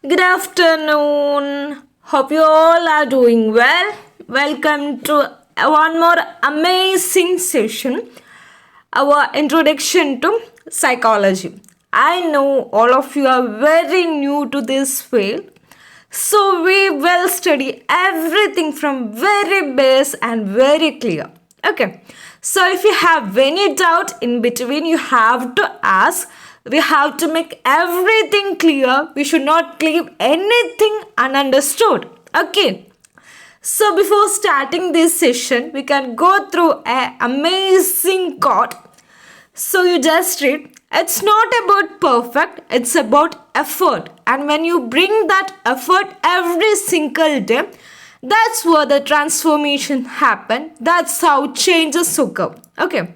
Good afternoon. Hope you all are doing well. Welcome to one more amazing session, our introduction to psychology. I know all of you are very new to this field, so we will study everything from very base and very clear. Okay, so if you have any doubt in between, you have to ask. We have to make everything clear. We should not leave anything ununderstood. Okay. So before starting this session, we can go through an amazing quote. So you just read, it's not about perfect, it's about effort. And when you bring that effort every single day, that's where the transformation happen. That's how changes occur. Okay.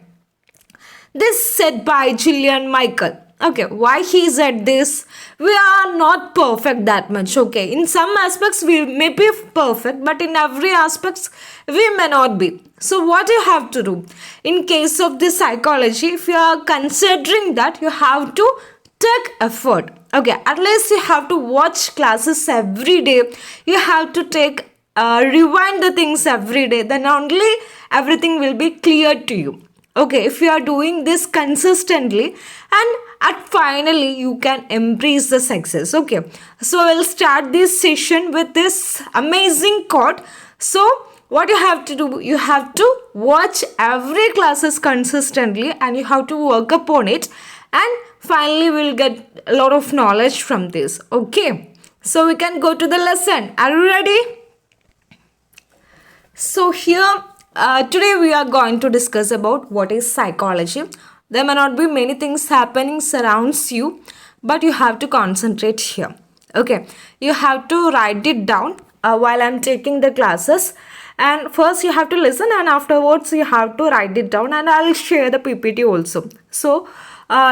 This said by Gillian Michael. Okay, why he said this? We are not perfect that much. Okay, in some aspects we may be perfect, but in every aspects we may not be. So what you have to do in case of this psychology, if you are considering that, you have to take effort. Okay, at least you have to watch classes every day. You have to take rewind the things every day. Then only everything will be clear to you. Okay, if you are doing this consistently, and at finally you can embrace the success. Okay, so we'll start this session with this amazing quote. So what you have to do, you have to watch every classes consistently and you have to work upon it, and finally we'll get a lot of knowledge from this. Okay, so we can go to the lesson. Are you ready? So here today we are going to discuss about what is psychology. There may not be many things happening surrounds you, but you have to concentrate here. Okay, you have to write it down while I'm taking the classes, and first you have to listen, and afterwards you have to write it down, and I'll share the PPT also. So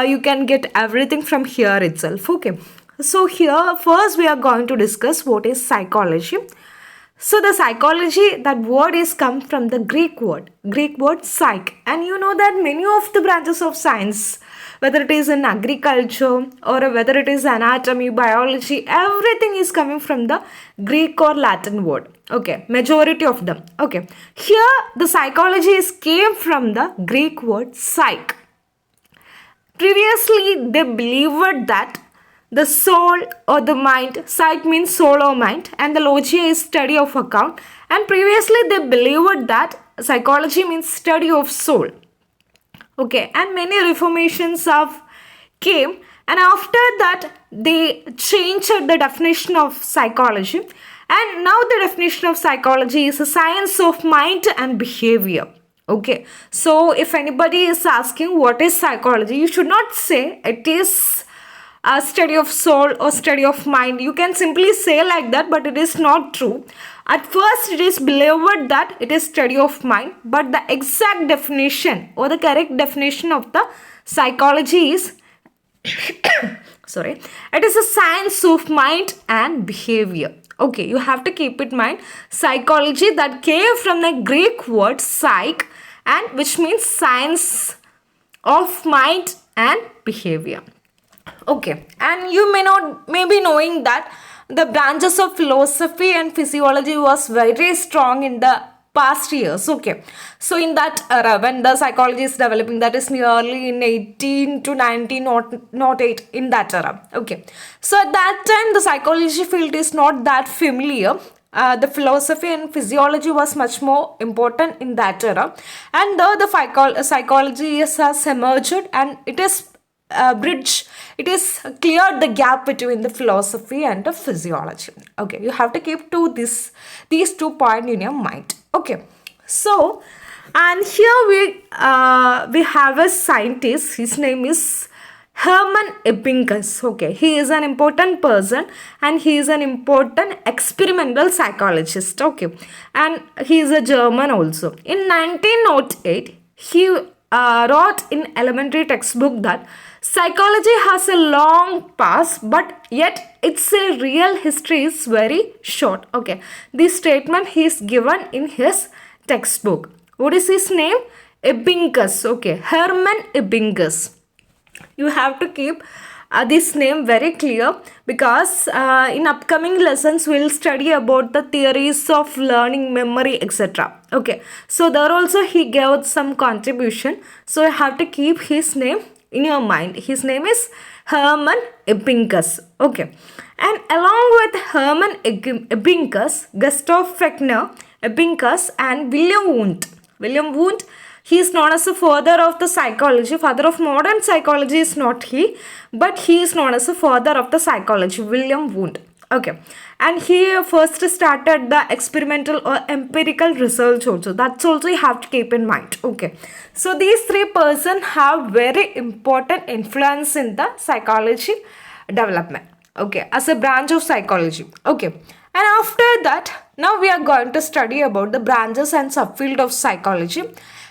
you can get everything from here itself. Okay, so here first we are going to discuss what is psychology. So the psychology, that word is come from the Greek word psych. And you know that many of the branches of science, whether it is in agriculture or whether it is anatomy, biology, everything is coming from the Greek or Latin word. Okay, majority of them. Okay, here the psychology is came from the Greek word psych. Previously, they believed that the soul or the mind, psych means soul or mind, and the logia is study of account. And previously they believed that psychology means study of soul. Okay, and many reformations have came, and after that they changed the definition of psychology. And now the definition of psychology is a science of mind and behavior. Okay, so if anybody is asking what is psychology, you should not say it is a study of soul or study of mind. You can simply say like that, but it is not true. At first it is believed that it is study of mind, but the exact definition or the correct definition of the psychology is sorry, it is a science of mind and behavior. Okay, you have to keep it in mind, psychology that came from the Greek word psych, and which means science of mind and behavior. Okay, and you may be knowing that the branches of philosophy and physiology was very strong in the past years. Okay, so in that era when the psychology is developing, that is nearly in 18 to 1908, in that era. Okay, so at that time the psychology field is not that familiar. The philosophy and physiology was much more important in that era, and the psychology has emerged, and it is it is cleared the gap between the philosophy and the physiology. Okay, you have to keep to these 2 points in your mind. Okay, so and here we have a scientist. His name is Hermann Ebbinghaus. Okay, he is an important person and he is an important experimental psychologist. Okay, and he is a German also. In 1908, he wrote in elementary textbook that psychology has a long past, but yet its real history is very short. Okay, this statement he is given in his textbook. What is his name? Ebbinghaus. Okay, Hermann Ebbinghaus. You have to keep this name very clear, because in upcoming lessons we'll study about the theories of learning, memory, etc. Okay, so there also he gave some contribution, so you have to keep his name in your mind. His name is Hermann Ebbinghaus. Okay, and along with Hermann Ebbinghaus, Gustav Fechner, Ebbinghaus, and William Wundt. William Wundt, he is known as the father of the psychology. Father of modern psychology is not he, but he is known as the father of the psychology, William Wundt. Okay, and he first started the experimental or empirical research also. That's also you have to keep in mind. Okay, so these three persons have very important influence in the psychology development. Okay, as a branch of psychology. Okay, and after that, now we are going to study about the branches and subfield of psychology.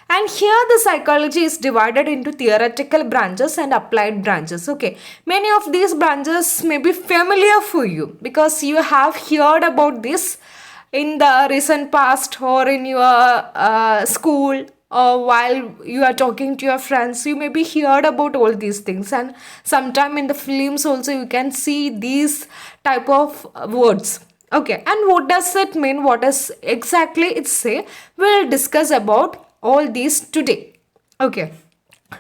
And here the psychology is divided into theoretical branches and applied branches. Okay, many of these branches may be familiar for you because you have heard about this in the recent past or in your school, or while you are talking to your friends. You may be heard about all these things, and sometime in the films also you can see these type of words. Okay, and what does it mean? What does exactly it say? We'll discuss about all these today. Okay,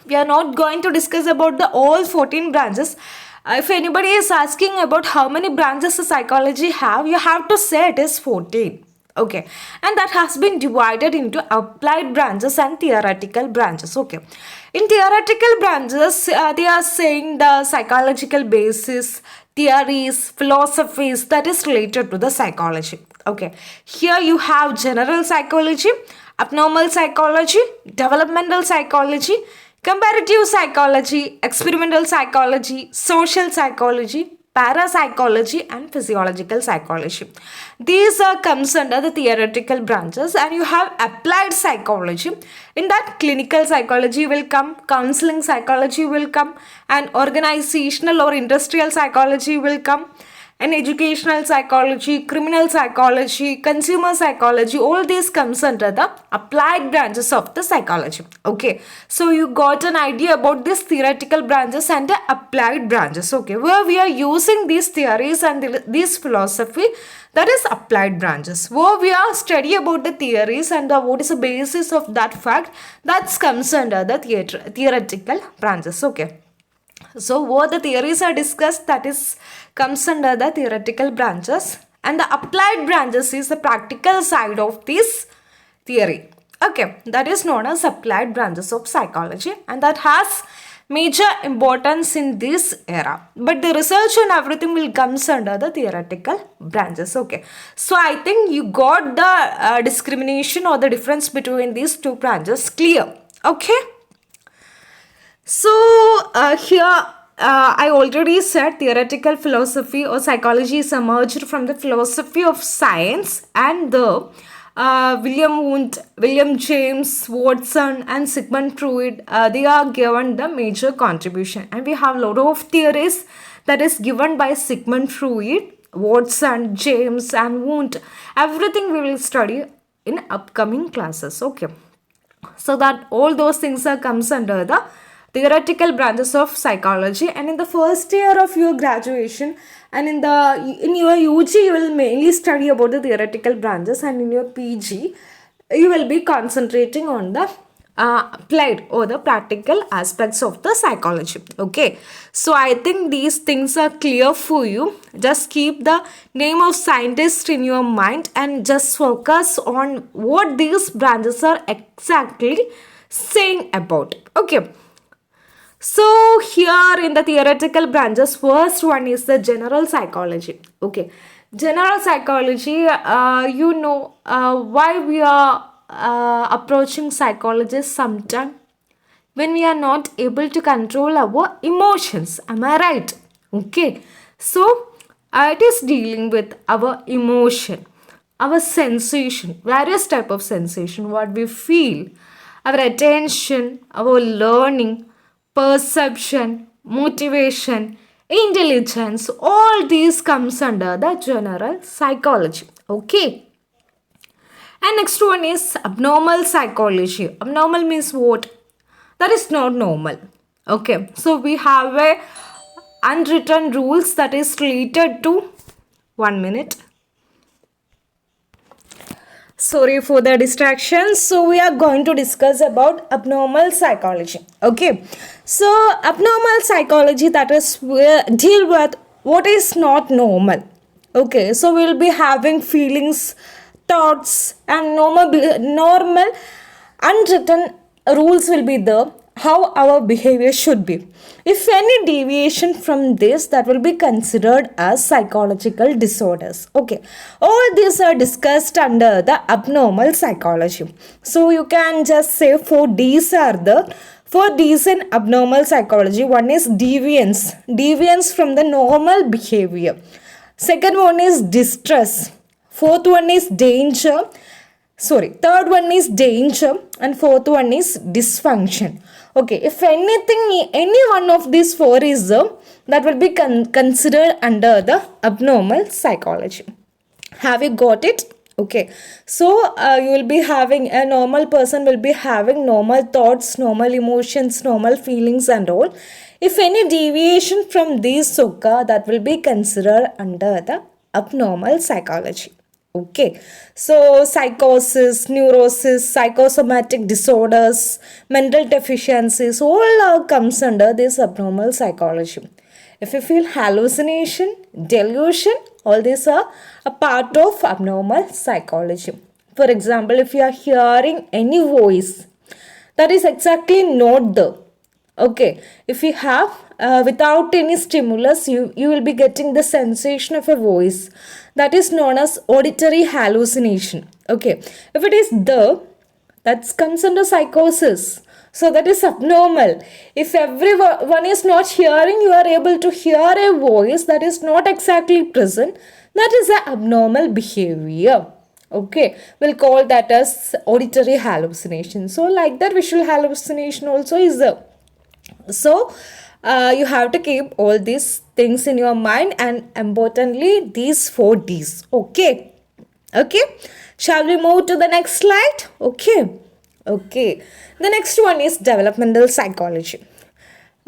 we are not going to discuss about the all 14 branches. If anybody is asking about how many branches the psychology have, you have to say it is 14. Okay, and that has been divided into applied branches and theoretical branches. Okay, in theoretical branches, they are saying the psychological basis, theories, philosophies that is related to the psychology. Okay, here you have general psychology, abnormal psychology, developmental psychology, comparative psychology, experimental psychology, social psychology, parapsychology, and physiological psychology. These are comes under the theoretical branches, and you have applied psychology. In that, clinical psychology will come, counseling psychology will come, and organizational or industrial psychology will come, and educational psychology, criminal psychology, consumer psychology. All these comes under the applied branches of the psychology. Okay, so you got an idea about these theoretical branches and the applied branches. Okay, where we are using these theories and this philosophy, that is applied branches. Where we are study about the theories and what is the basis of that fact, that comes under the theoretical branches. Okay, so what the theories are discussed, that is comes under the theoretical branches, and the applied branches is the practical side of this theory. Okay, that is known as applied branches of psychology, and that has major importance in this era. But the research and everything will comes under the theoretical branches. Okay, so I think you got the discrimination or the difference between these two branches clear. Okay. So here I already said theoretical philosophy or psychology is emerged from the philosophy of science, and the William Wundt, William James, Watson, and Sigmund Freud, they are given the major contribution. And we have a lot of theories that is given by Sigmund Freud, Watson, James, and Wundt. Everything we will study in upcoming classes. Okay, so that all those things are comes under the theoretical branches of psychology. And in the first year of your graduation and in your UG, you will mainly study about the theoretical branches, and in your PG you will be concentrating on the applied or the practical aspects of the psychology. Okay, so I think these things are clear for you. Just keep the name of scientist in your mind and just focus on what these branches are exactly saying about. Okay, so here in the theoretical branches, first one is the general psychology. Okay, general psychology, why we are approaching psychologists sometime when we are not able to control our emotions. Am I right? Okay, so it is dealing with our emotion, our sensation, various type of sensation, what we feel, our attention, our learning, perception, motivation, intelligence, all these comes under the general psychology. Okay, and next one is abnormal psychology. Abnormal means what? That is not normal. Okay, so we have a unwritten rules that is related to 1 minute. Sorry for the distraction. So we are going to discuss about abnormal psychology. Okay, so abnormal psychology, that is deal with what is not normal. Okay, so we'll be having feelings, thoughts, and normal unwritten rules will be there how our behavior should be. If any deviation from this, that will be considered as psychological disorders. Okay, all these are discussed under the abnormal psychology. So you can just say 4Ds are there. 4Ds in abnormal psychology. One is deviance from the normal behavior. Second one is distress. Fourth one is third one is danger, and fourth one is dysfunction. Okay, if anything, any one of these four is that will be considered under the abnormal psychology. Have you got it? Okay, so you will be having, a normal person will be having normal thoughts, normal emotions, normal feelings and all. If any deviation from these occur, that will be considered under the abnormal psychology. Okay, so psychosis, neurosis, psychosomatic disorders, mental deficiencies, all comes under this abnormal psychology. If you feel hallucination, delusion, all these are a part of abnormal psychology. For example, if you are hearing any voice that is exactly not there. Okay, if you have without any stimulus, you will be getting the sensation of a voice, that is known as auditory hallucination. Okay, if it is there, that comes under psychosis. So that is abnormal. If everyone is not hearing, you are able to hear a voice that is not exactly present, that is an abnormal behavior. Okay, we'll call that as auditory hallucination. So like that, visual hallucination also is there. So you have to keep all these things in your mind, and importantly these 4Ds. Okay, shall we move to the next slide? Okay, the next one is developmental psychology.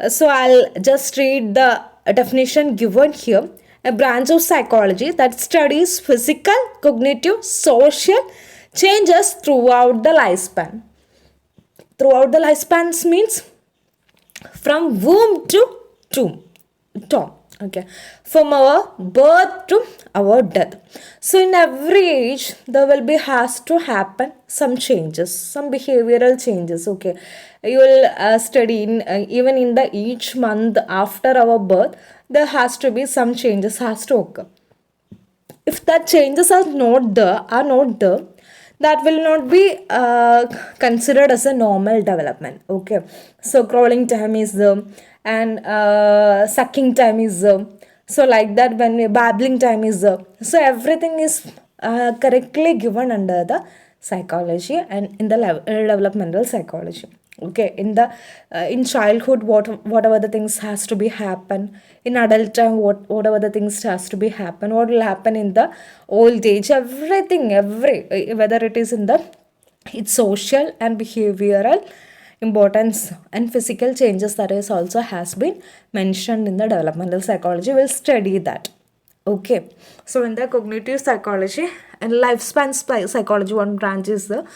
So I'll just read the definition given here. A branch of psychology that studies physical, cognitive, social changes throughout the lifespan. Throughout the lifespans means from womb to tomb. Okay, from our birth to our death. So in every age there will be has to happen some changes, some behavioral changes. Okay, you will study in even in the each month after our birth, there has to be some changes has to occur. If that changes are not there, that will not be considered as a normal development. Okay, so crawling time is and sucking time is so like that, when babbling time is so everything is correctly given under the psychology and in the developmental psychology. Okay, in the in childhood, whatever the things has to be happen, in adult time whatever the things has to be happen, what will happen in the old age, everything, whether it is in the its social and behavioral importance and physical changes, that is also has been mentioned in the developmental psychology. We'll study that. Okay, so in the cognitive psychology and lifespan psychology, one branch is the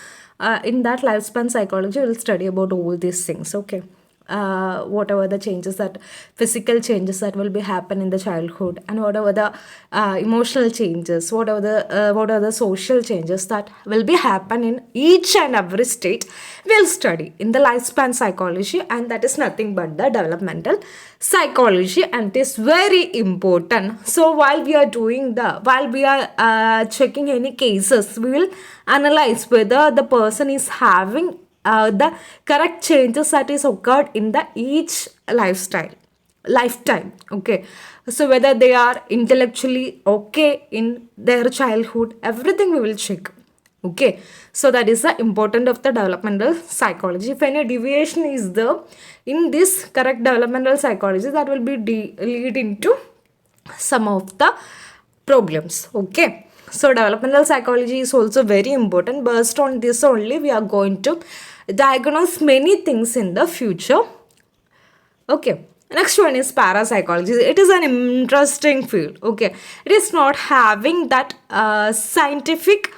in that lifespan psychology we'll study about all these things. Okay, whatever the changes, that physical changes that will be happen in the childhood, and whatever the emotional changes, what are the social changes that will be happen in each and every state, we'll study in the lifespan psychology, and that is nothing but the developmental psychology, and it is very important. So while we are checking any cases, we will analyze whether the person is having the correct changes that is occurred in the each lifetime. Okay, so whether they are intellectually okay in their childhood, everything we will check. Okay, so that is the important of the developmental psychology. If any deviation is there in this correct developmental psychology, that will be lead into some of the problems. Okay, so developmental psychology is also very important. Based on this only, we are going to diagnose many things in the future. Okay, Next one is parapsychology. It is an interesting field. Okay, it is not having that scientific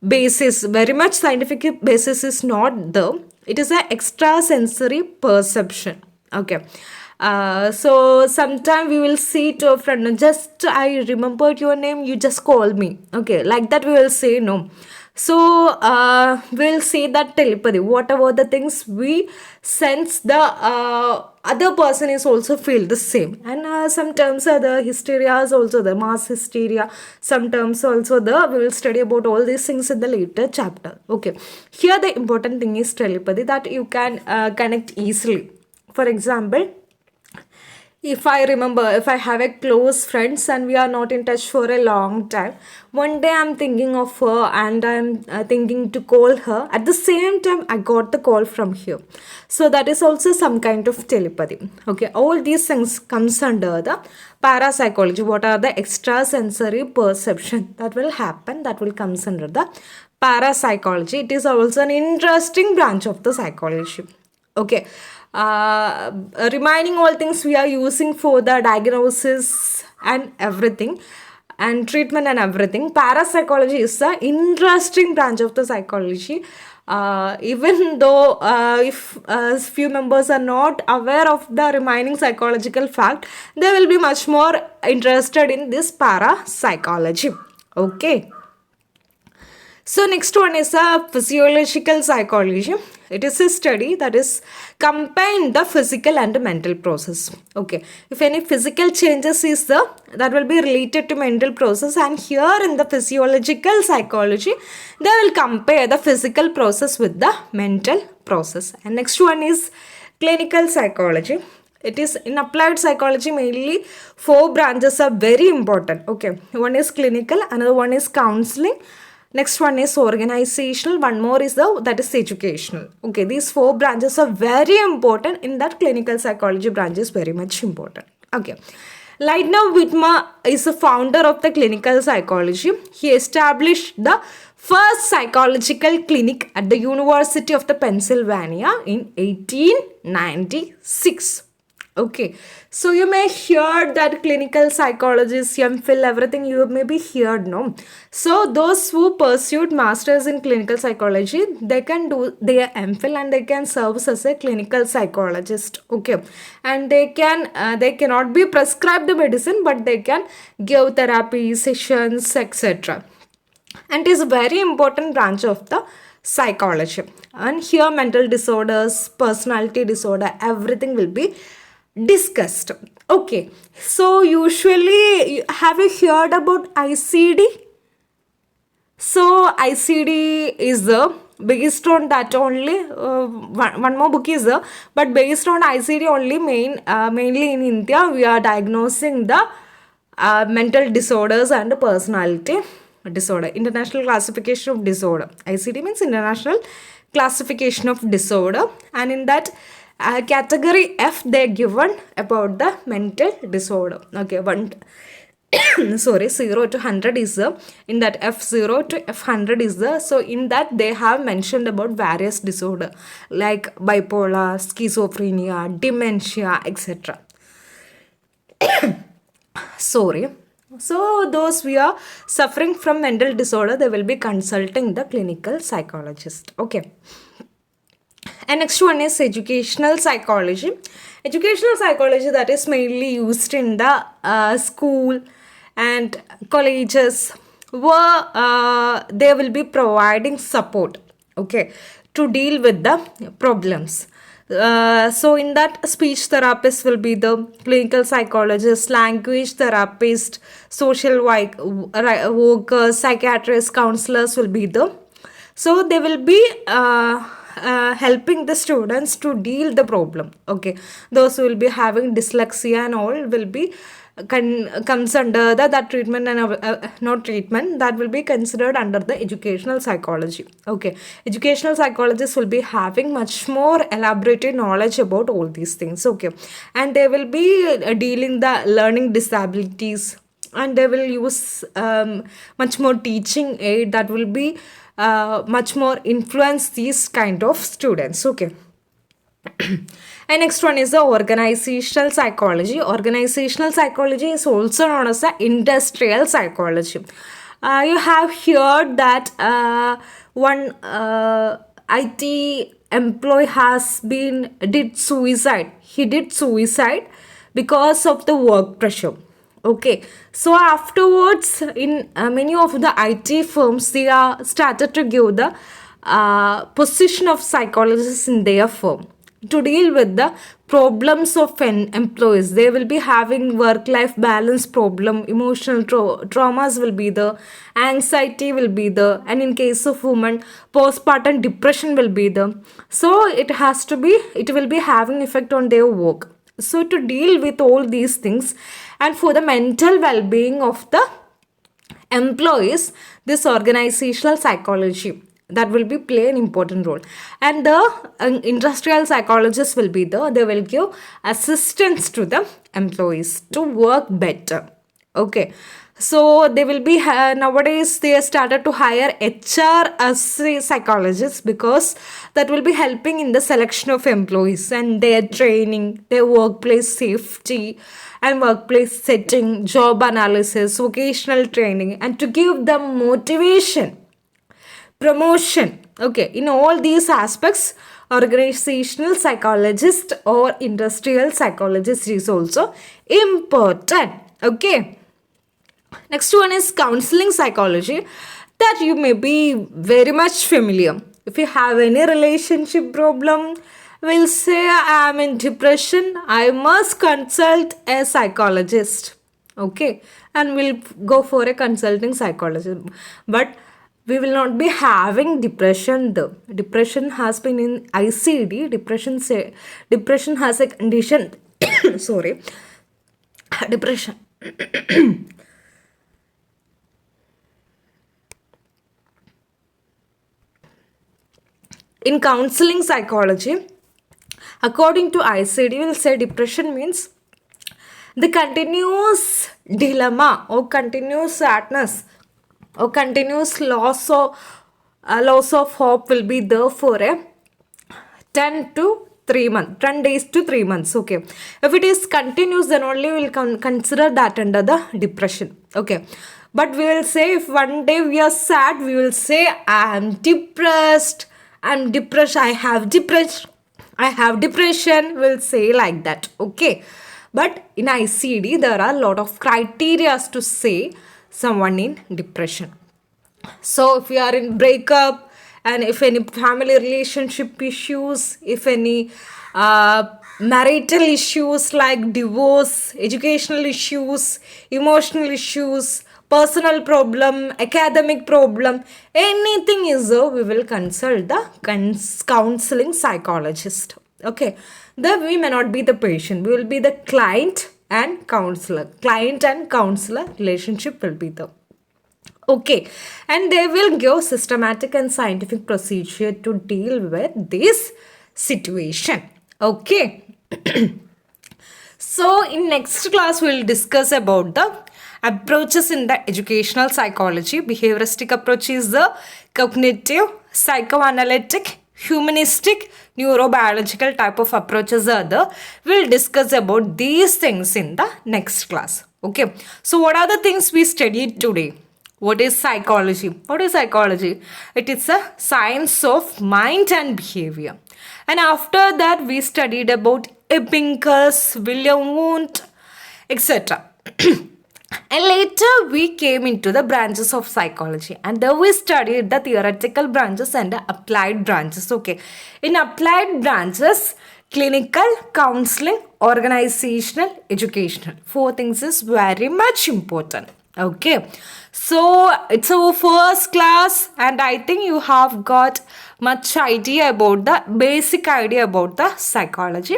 basis. Very much scientific basis is not there. It is an extrasensory perception. Okay. So sometime we will see to a friend, just I remembered your name, you just call me. Okay, like that we will say no. So we'll say that telepathy, whatever the things we sense, the other person is also feel the same. And some terms are the hysteria is also the mass hysteria. Some terms also the we will study about all these things in the later chapter. Okay, here the important thing is telepathy, that you can connect easily. For example, if I remember, if I have a close friends and we are not in touch for a long time, one day I'm thinking of her and I'm thinking to call her. At the same time, I got the call from here. So that is also some kind of telepathy. Okay, all these things comes under the parapsychology. What are the extrasensory perception that will happen? That will comes under the parapsychology. It is also an interesting branch of the psychology. Okay, reminding all things we are using for the diagnosis and everything and treatment and everything. Parapsychology is an interesting branch of the psychology. Even though if few members are not aware of the remaining psychological fact, they will be much more interested in this parapsychology. Okay. So next one is a physiological psychology. It is a study that is combine the physical and mental process. Okay, if any physical changes is there, that will be related to mental process, and here in the physiological psychology, they will compare the physical process with the mental process. And next one is clinical psychology. It is in applied psychology, mainly 4 branches are very important. Okay, one is clinical, another one is counseling. Next one is organizational, one more is that is educational. Okay, these 4 branches are very important. In that, clinical psychology branch is very much important. Okay, Leitner Whitmer is the founder of the clinical psychology. He established the first psychological clinic at the University of the Pennsylvania in 1896. Okay, so you may hear that clinical psychologist, MPhil, everything you may be heard, no? So those who pursued masters in clinical psychology, they can do their MPhil and they can serve as a clinical psychologist. Okay, and they cannot be prescribed the medicine, but they can give therapy sessions, etc. And it is a very important branch of the psychology. And here mental disorders, personality disorder, everything will be discussed. Okay, so usually have you heard about ICD? So ICD is based on that only. One more book is there, but based on ICD only, mainly in India we are diagnosing the mental disorders and personality disorder. International Classification of Disorder. ICD means International Classification of Disorder, and in that category F they given about the mental disorder. Okay, 0 to 100 is the, in that F0 to F100 is the, so in that they have mentioned about various disorder like bipolar, schizophrenia, dementia, etc. Sorry. So those we are suffering from mental disorder, they will be consulting the clinical psychologist. Okay. And next one is educational psychology. Educational psychology, that is mainly used in the school and colleges, where they will be providing support, okay, to deal with the problems. So in that, speech therapist will be the clinical psychologist, language therapist, social workers, psychiatrists, counselors will be the, so they will be helping the students to deal the problem. Okay, those who will be having dyslexia and all will be comes under that treatment, and not treatment, that will be considered under the educational psychology. Okay, educational psychologists will be having much more elaborated knowledge about all these things. Okay, and they will be dealing the learning disabilities, and they will use much more teaching aid that will be much more influence these kind of students. Okay. And next one is the organizational psychology. Organizational psychology is also known as the industrial psychology. You have heard that one IT employee has been did suicide. He did suicide because of the work pressure. Okay, so afterwards, in many of the IT firms, they are started to give the position of psychologists in their firm to deal with the problems of employees. They will be having work-life balance problem, emotional traumas will be there, anxiety will be there, and in case of women, postpartum depression will be there. So it will be having effect on their work. So to deal with all these things and for the mental well-being of the employees, this organizational psychology that will be play an important role, and the industrial psychologists will be there. They will give assistance to the employees to work better. Okay, so they will be nowadays they started to hire HR as psychologists because that will be helping in the selection of employees and their training, their workplace safety and workplace setting, job analysis, vocational training, and to give them motivation, promotion. Okay, in all these aspects, organizational psychologist or industrial psychologist is also important. Okay, next one is counseling psychology, that you may be very much familiar. If you have any relationship problem, will say I am in depression, I must consult a psychologist. Okay, and we'll go for a consulting psychologist. But we will not be having depression though. Depression has been in ICD. Depression has a condition. Sorry, depression. In counseling psychology, according to ICD, will say depression means the continuous dilemma or continuous sadness or continuous loss of hope will be there for a 10 days to 3 months. Okay, if it is continuous, then only we will consider that under the depression. Okay, but we will say if one day we are sad, we will say I am depressed, I have depression, we'll say like that. Okay, but in ICD there are a lot of criteria to say someone in depression. So if you are in breakup, and if any family relationship issues, if any marital issues like divorce, educational issues, emotional issues, personal problem, academic problem, anything is there, we will consult the counseling psychologist. Okay, then we may not be the patient, we will be the client and counselor relationship will be there. Okay, and they will give systematic and scientific procedure to deal with this situation. Okay. So in next class we will discuss about the approaches in the educational psychology. Behavioristic approach is the cognitive, psychoanalytic, humanistic, neurobiological type of approaches are there. We'll discuss about these things in the next class. Okay, so what are the things we studied today? What is psychology? What is psychology? It is a science of mind and behavior. And after that, we studied about Ebbinghaus, William Wundt, etc. And later we came into the branches of psychology, and there we studied the theoretical branches and the applied branches. Okay, in applied branches, clinical, counseling, organizational, educational. 4 things is very much important. Okay, so it's our first class, and I think you have got much idea about the basic idea about the psychology,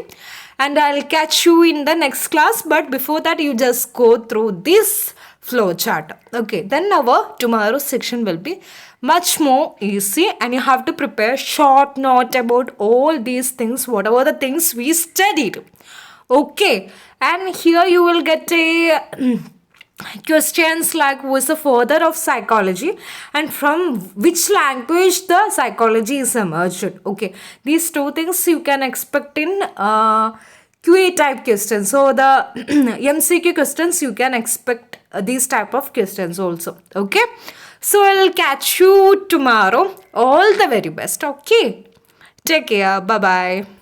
and I'll catch you in the next class. But before that, you just go through this flow chart. Okay, then our tomorrow section will be much more easy, and you have to prepare short note about all these things, whatever the things we studied. Okay, and here you will get a questions like who is the father of psychology and from which language the psychology is emerged. Okay, these two things you can expect in QA type questions. So the MCQ questions you can expect these type of questions also. Okay, so I'll catch you tomorrow. All the very best. Okay, take care. Bye bye.